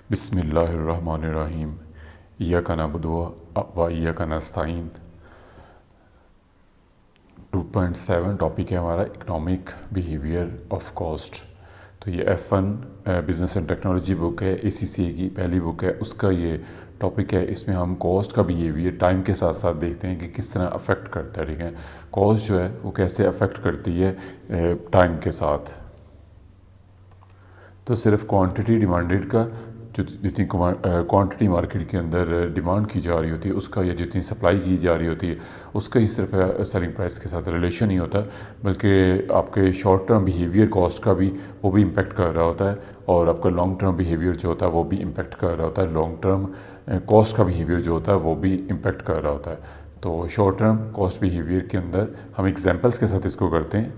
बिस्मिल्लाहिर्रहमानिर्रहीम। इय्याका नअबुदु व इय्याका नस्तईन। 2.7 टॉपिक है हमारा इकोनॉमिक बिहेवियर ऑफ कॉस्ट। तो ये F1 business and technology book है, ACCA की पहली बुक है, उसका ये टॉपिक है। इसमें हम कॉस्ट का बिहेवियर टाइम के साथ साथ देखते हैं कि किस तरह अफेक्ट करता है। ठीक है, कॉस्ट जो है वो कैसे अफेक्ट करती है टाइम के साथ। तो सिर्फ क्वांटिटी डिमांडेड का जो जितनी क्वांटिटी मार्केट के अंदर डिमांड की जा रही होती है उसका, या जितनी सप्लाई की जा रही होती है उसका ही सिर्फ सेलिंग प्राइस के साथ रिलेशन नहीं होता, बल्कि आपके शॉर्ट टर्म बिहेवियर कॉस्ट का भी वो भी इम्पेक्ट कर रहा होता है, और आपका लॉन्ग टर्म बिहेवियर जो होता है वो भी इम्पेक्ट कर रहा होता है। लॉन्ग टर्म कॉस्ट का बिहेवियर जो होता है वो भी इम्पेक्ट कर रहा होता है। तो शॉर्ट टर्म कॉस्ट बिहेवियर के अंदर हम एग्जांपल्स के साथ इसको करते हैं।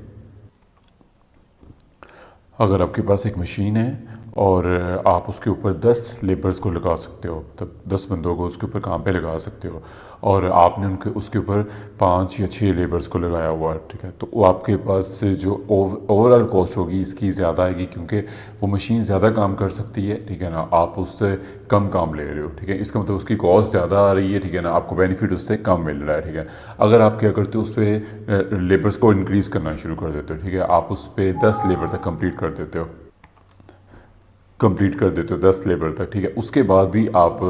अगर आपके पास एक मशीन है और आप उसके ऊपर 10 लेबर्स को लगा सकते हो, तब 10 बंदों को उसके ऊपर काम पे लगा सकते हो, और आपने उनके उसके ऊपर 5 या 6 लेबर्स को लगाया हुआ है, ठीक है, तो वो आपके पास जो ओवरऑल कॉस्ट होगी इसकी ज़्यादा आएगी, क्योंकि वो मशीन ज़्यादा काम कर सकती है, ठीक है ना, आप उससे कम काम ले रहे हो, ठीक है, इसका मतलब उसकी कॉस्ट ज़्यादा आ रही है, ठीक है ना, आपको बेनिफिट उससे कम मिल रहा है, ठीक है। अगर आप क्या करते हो, उस पर लेबर्स को इंक्रीज़ करना शुरू कर देते हो, ठीक है, आप उस पर 10 लेबर तक कंप्लीट कर देते हो, 10 लेबर तक, ठीक है। उसके बाद भी आप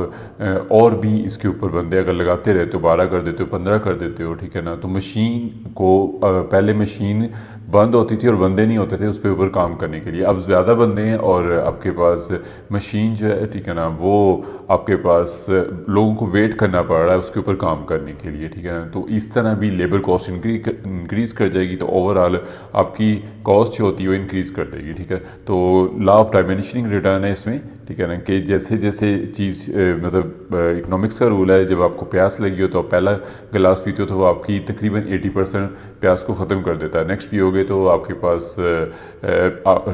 और भी इसके ऊपर बंदे अगर लगाते रहते हो, 12 कर देते हो, 15 कर देते हो, ठीक है ना, तो मशीन को पहले मशीन बंद होती थी और बंदे नहीं होते थे उस पर ऊपर काम करने के लिए। अब ज़्यादा बंदे हैं और आपके पास मशीन जो है, ठीक है ना, वो आपके पास लोगों को वेट करना पड़ रहा है उसके ऊपर काम करने के लिए, ठीक है ना। तो इस तरह भी लेबर कॉस्ट इंक्रीज़ कर जाएगी, तो ओवरऑल आपकी कॉस्ट जो होती है वो इंक्रीज़ कर देगी, ठीक है। तो लॉ ऑफ डायमेंशनिंग रिटर्न है इसमें, ठीक है ना, कि जैसे जैसे चीज़ मतलब इकोनॉमिक्स का रूल है, जब आपको प्यास लगी हो तो आप पहला गिलास पीते हो तो वो आपकी तकरीबन 80% प्यास को ख़त्म कर देता है। नेक्स्ट पियोगे तो आपके पास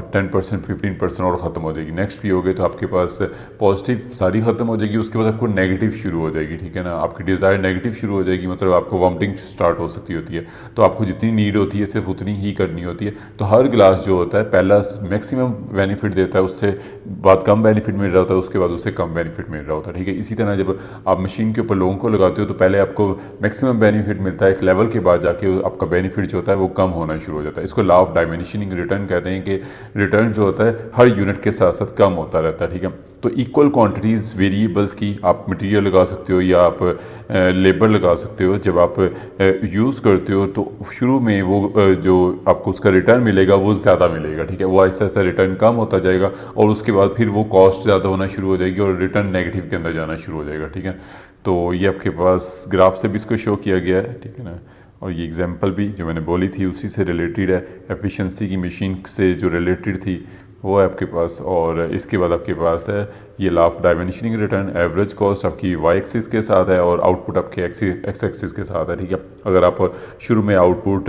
10% 15% और ख़त्म हो जाएगी। नेक्स्ट पियोगे तो आपके पास पॉजिटिव सारी ख़त्म हो जाएगी, उसके बाद आपको नेगेटिव शुरू हो जाएगी, ठीक है ना, आपकी डिज़ायर नेगेटिव शुरू हो जाएगी, मतलब आपको वॉमिटिंग स्टार्ट हो सकती होती है। तो आपको जितनी नीड होती है सिर्फ उतनी ही करनी होती है। तो हर गिलास जो होता है पहला मैक्सिमम बेनिफिट देता है, उससे बाद कम बेनिफिट मिल रहा होता है, उसके बाद उससे कम बेनिफिट मिल रहा होता है, ठीक है। इसी तरह जब आप मशीन के ऊपर लोगों को लगाते हो तो पहले आपको मैक्सिमम बेनिफिट मिलता है, एक लेवल के बाद जाके आपका बेनिफिट जो होता है वो कम होना शुरू हो जाता है। इसको लॉ ऑफ डायमेंशनिंग रिटर्न कहते हैं, कि रिटर्न जो होता है हर यूनिट के साथ साथ कम होता रहता है, ठीक है। तो इक्वल क्वांटिटीज़ वेरिएबल्स की आप मटेरियल लगा सकते हो या आप लेबर लगा सकते हो। जब आप यूज़ करते हो तो शुरू में वो जो आपको उसका रिटर्न मिलेगा वो ज़्यादा मिलेगा, ठीक है, वो ऐसा ऐसा रिटर्न कम होता जाएगा, और उसके बाद फिर वो कॉस्ट ज़्यादा होना शुरू हो जाएगी और रिटर्न नेगेटिव के अंदर जाना शुरू हो जाएगा, ठीक है। तो ये आपके पास ग्राफ से भी इसको शो किया गया है, ठीक है ना, और ये एग्जांपल भी जो मैंने बोली थी उसी से रिलेटेड है, एफिशिएंसी की मशीन से जो रिलेटेड थी वो है आपके पास। और इसके बाद आपके पास है ये law of dimensioning return, average cost आपकी वाई एक्सिस के साथ है और आउटपुट आपके एक्स एक्सिस के साथ है, ठीक है। अगर आप शुरू में आउटपुट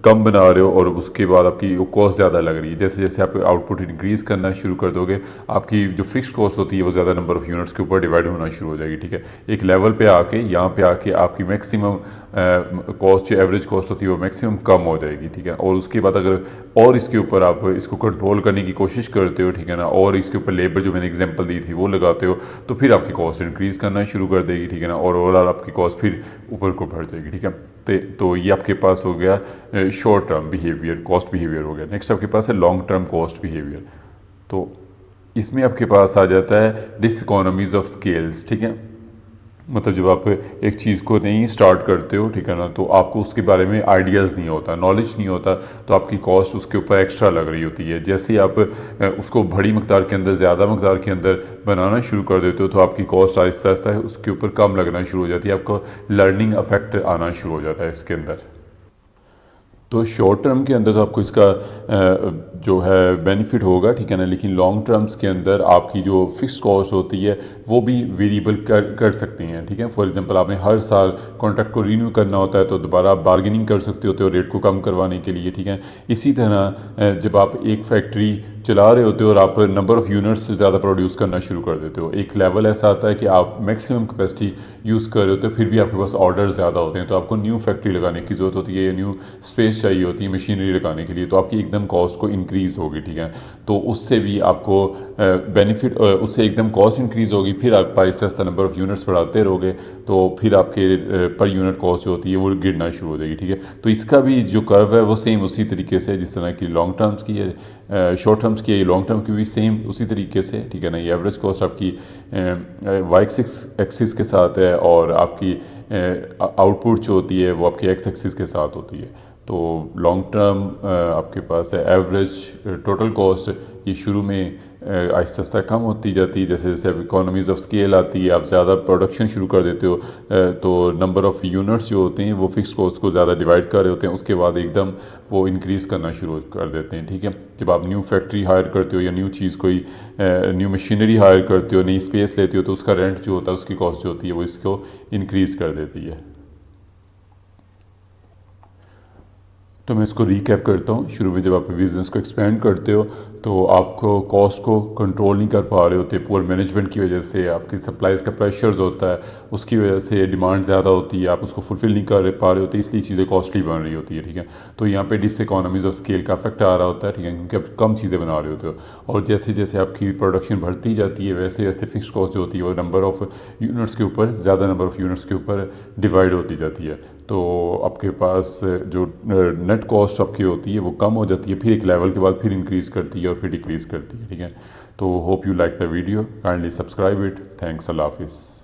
कम बना रहे हो और उसके बाद आपकी वो कॉस्ट ज़्यादा लग रही है, जैसे जैसे आप आउटपुट इंक्रीज़ करना शुरू कर दोगे, आपकी जो फिक्स कॉस्ट होती है वो ज़्यादा नंबर ऑफ़ यूनिट्स के ऊपर डिवाइड होना शुरू हो जाएगी, ठीक है। एक लेवल पे आके यहाँ पे आके आपकी मैक्सिमम कॉस्ट जो एवरेज कॉस्ट होती है वो मैक्सिमम कम हो जाएगी, ठीक है। और उसके बाद अगर और इसके ऊपर आप इसको कंट्रोल करने की कोशिश करते हो, ठीक है ना, और इसके ऊपर लेबर जो मैंने एग्जांपल दी थी वो लगाते हो, तो फिर आपकी कॉस्ट इंक्रीज़ करना शुरू कर देगी, ठीक है ना, और ओवरऑल आपकी कॉस्ट फिर ऊपर को बढ़ जाएगी, ठीक है। तो ये आपके पास हो गया short term behaviour, cost behaviour हो गया। नेक्स्ट आपके पास है लॉन्ग टर्म कॉस्ट बिहेवियर। तो इसमें आपके पास आ जाता है डिसइकोनॉमीज ऑफ स्केल्स, ठीक है, मतलब जब आप एक चीज़ को नहीं स्टार्ट करते हो, ठीक है ना, तो आपको उसके बारे में आइडियाज़ नहीं होता, नॉलेज नहीं होता, तो आपकी कॉस्ट उसके ऊपर एक्स्ट्रा लग रही होती है। जैसे ही आप उसको बड़ी मकदार के अंदर, ज़्यादा मकदार के अंदर बनाना शुरू कर देते हो तो आपकी कॉस्ट आहिस्ता आहिस्ता उसके ऊपर कम लगना शुरू हो जाती है, आपको लर्निंग अफेक्ट आना शुरू हो जाता है इसके अंदर। तो शॉर्ट टर्म के अंदर तो आपको इसका जो है बेनिफिट होगा, ठीक है ना, लेकिन लॉन्ग टर्म्स के अंदर आपकी जो फिक्स कॉस्ट होती है वो भी वेरिएबल कर सकती हैं, ठीक है। फॉर एग्जांपल आपने हर साल कॉन्ट्रैक्ट को रीन्यू करना होता है तो दोबारा आप बार्गेनिंग कर सकते होते हो रेट को कम करवाने के लिए, ठीक है। इसी तरह जब आप एक फैक्ट्री चला रहे होते हो और आप नंबर ऑफ़ यूनिट्स से ज़्यादा प्रोड्यूस करना शुरू कर देते हो। एक लेवल ऐसा आता है कि आप मैक्सिमम कैपेसिटी यूज़ कर रहे होते हो, फिर भी आपके पास ऑर्डर ज़्यादा होते हैं, तो आपको न्यू फैक्ट्री लगाने की ज़रूरत होती है, न्यू स्पेस चाहिए होती है मशीनरी लगाने के लिए, तो आपकी एकदम कॉस्ट को इंक्रीज़ होगी, ठीक है। तो उससे भी आपको बेनिफिट, उससे एकदम कॉस्ट इंक्रीज़ होगी, फिर आप Aahista Aahista number of units बढ़ाते रहोगे, तो फिर आपके पर यूनिट कॉस्ट जो होती है वो गिरना शुरू हो जाएगी, ठीक है। तो इसका भी जो कर्व है वो सेम उसी तरीके से जिस तरह की लॉन्ग टर्म्स की है, शॉर्ट टर्म्स की है, ये लॉन्ग टर्म की भी सेम उसी तरीके से, ठीक है ना। ये एवरेज कॉस्ट आपकी वाई एक्सिस के साथ है और आपकी आउटपुट जो होती है वो आपकी एक्स एक्सिस के साथ होती है। तो लॉन्ग टर्म आपके पास है एवरेज टोटल कॉस्ट, ये शुरू में आहिस्ता आहिस्ता कम होती जाती है, जैसे जैसे इकोनॉमीज़ ऑफ स्केल आती है, आप ज़्यादा प्रोडक्शन शुरू कर देते हो, तो नंबर ऑफ़ यूनिट्स जो होते हैं वो फिक्स कॉस्ट को ज़्यादा डिवाइड कर रहे होते हैं, उसके बाद एकदम वो इंक्रीज़ करना शुरू कर देते हैं, ठीक है। जब आप न्यू फैक्ट्री हायर करते हो या न्यू चीज़ कोई न्यू मशीनरी हायर करते हो, नई स्पेस लेते हो, तो उसका रेंट जो होता है, उसकी कॉस्ट जो होती है वो इसको इंक्रीज़ कर देती है। तो मैं इसको रीकैप करता हूँ। शुरू में जब आप बिज़नेस को एक्सपेंड करते हो तो आपको कॉस्ट को कंट्रोल नहीं कर पा रहे होते, पुअर मैनेजमेंट की वजह से, आपकी सप्लाईज़ का प्रेशर्स होता है, उसकी वजह से डिमांड ज़्यादा होती है, आप उसको फुलफ़िल नहीं कर पा रहे होते, इसलिए चीज़ें कॉस्टली बन रही होती है, ठीक है। तो यहाँ पे डिसइकोनॉमीज़ ऑफ स्केल का इफेक्ट आ रहा होता है, ठीक है, क्योंकि आप कम चीज़ें बना रहे होते हो, और जैसे जैसे आपकी प्रोडक्शन बढ़ती जाती है वैसे वैसे फिक्स कॉस्ट जो होती है वो नंबर ऑफ़ यूनिट्स के ऊपर, ज़्यादा नंबर ऑफ़ यूनिट्स के ऊपर डिवाइड होती जाती है। तो आपके पास जो नेट कॉस्ट आपकी होती है वो कम हो जाती है, फिर एक लेवल के बाद फिर इंक्रीज़ करती है और फिर डिक्रीज़ करती है, ठीक है। तो hope you like the video, kindly subscribe it, thanks, अल्लाह हाफिज़।